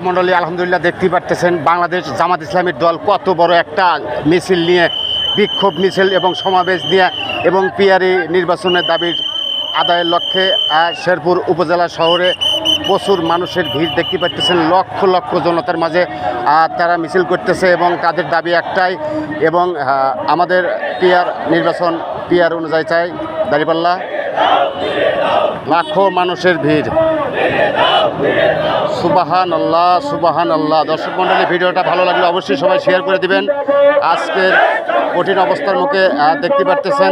মণ্ডলী আলহামদুলিল্লাহ দেখতে পারতেছেন বাংলাদেশ জামাত ইসলামীর দল কত বড় একটা মিছিল নিয়ে, বিক্ষোভ মিছিল এবং সমাবেশ নিয়ে এবং পিয়ারি নির্বাচনের দাবির আদায়ের লক্ষ্যে শেরপুর উপজেলা শহরে প্রচুর মানুষের ভিড় দেখতে পাচ্ছেন। লক্ষ লক্ষ জনতার মাঝে তারা মিছিল করতেছে এবং তাদের দাবি একটাই, এবং আমাদের নির্বাচন পিয়ার অনুযায়ী চাই দাঁড়িপাল্লা। লাখো মানুষের ভিড়, সুবাহান আল্লাহ সুবাহান আল্লাহ। দর্শক মণ্ডলী, ভিডিওটা ভালো লাগলে অবশ্যই সবাই শেয়ার করে দিবেন। আজকের কঠিন অবস্থার মুখে দেখতে পারতেছেন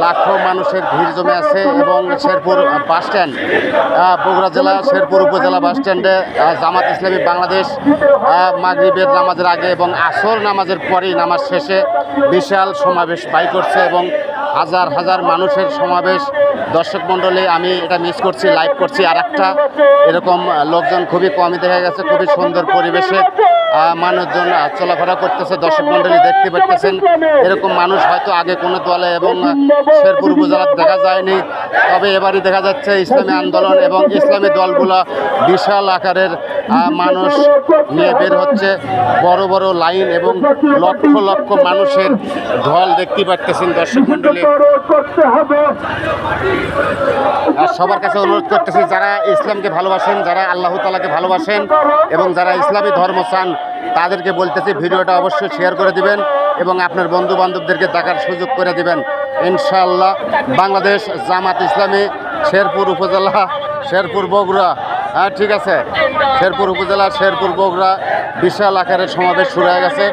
লাখো মানুষের ভিড় জমে আছে এবং শেরপুর বাস স্ট্যান্ড, বগুড়া জেলা শেরপুর উপজেলা বাস স্ট্যান্ডে জামাত ইসলামী বাংলাদেশ মাগরিবের নামাজের আগে এবং আসর নামাজের পরেই নামাজ শেষে বিশাল সমাবেশ বাই করছে এবং হাজার হাজার মানুষের সমাবেশ। দর্শক মণ্ডলী, আমি এটা মিস করছি, লাইভ করছি। আর একটা এরকম লোকজন খুবই কমই দেখা গেছে, খুবই সুন্দর পরিবেশে মানুষজন চলাফেরা করতেছে। দর্শক মণ্ডলী দেখতে পাচ্ছেন এরকম মানুষ হয়তো আগে কোনো দলে এবং শেরপুর উপজেলা দেখা যায়নি, তবে এবারই দেখা যাচ্ছে ইসলামী আন্দোলন এবং ইসলামী দলগুলো বিশাল আকারের মানুষ নিয়ে বের হচ্ছে। বড় বড় লাইন এবং লক্ষ লক্ষ মানুষের ঢল দেখতে পাচ্ছেন। দর্শক মণ্ডলী, আর সবার কাছে অনুরোধ করতেছি, যারা ইসলামকে ভালোবাসেন, যারা আল্লাহ তাআলাকে ভালোবাসেন এবং যারা ইসলামী ধর্ম চান, তাদেরকে বলতেছি ভিডিওটা অবশ্যই শেয়ার করে দিবেন এবং আপনার বন্ধু বান্ধবদেরকে দেখার সুযোগ করে দিবেন। ইনশাআল্লাহ বাংলাদেশ জামাত ইসলামী শেরপুর উপজেলা শেরপুর বগুড়া, হ্যাঁ ঠিক আছে, শেরপুর উপজেলা শেরপুর বগুড়া বিশাল আকারের সমাবেশ শুরু হয়ে গেছে।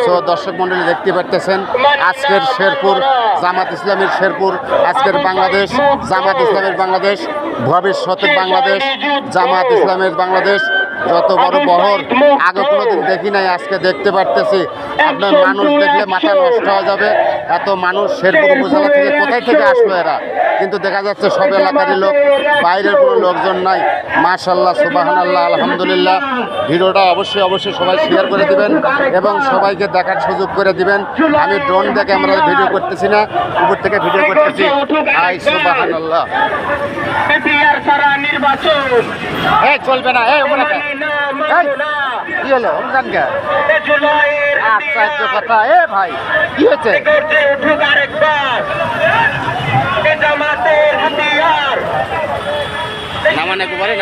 সো দর্শক মণ্ডলী দেখতে পারতেছেন আজকের শেরপুর জামাত ইসলামীর শেরপুর, আজকের বাংলাদেশ জামাত ইসলামের বাংলাদেশ, ভবিষ্যতের বাংলাদেশ জামাত ইসলামের বাংলাদেশ। যত বড় বহর আগে কোনোদিন দেখি নাই, আজকে দেখতে পারতেছি। আপনার মানুষ দেখলে মাথা নষ্ট হয়ে যাবে, এত মানুষ শেরপুর উপজেলা থেকে কোথায় থেকে আসলো এরা, কিন্তু দেখা যাচ্ছে সব এলাকারই লোক, বাইরের কোনো লোকজন নাই। মাশাআল্লাহ সুবহানাল্লাহ আলহামদুলিল্লাহ। ভিডিওটা অবশ্যই অবশ্যই সবাই শেয়ার করে দিবেন এবং সবাইকে দেখার সুযোগ করে দিবেন। আমি ড্রোন দেখে আমরা ভিডিও করতেছি না, উপর থেকে ভিডিও করতেছি। আই সুবহানাল্লাহ। এই চলবে না, এই ওখানে কি হলো রমজান কে আচ্ছা কথা, এ ভাই কি হয়েছে নামানে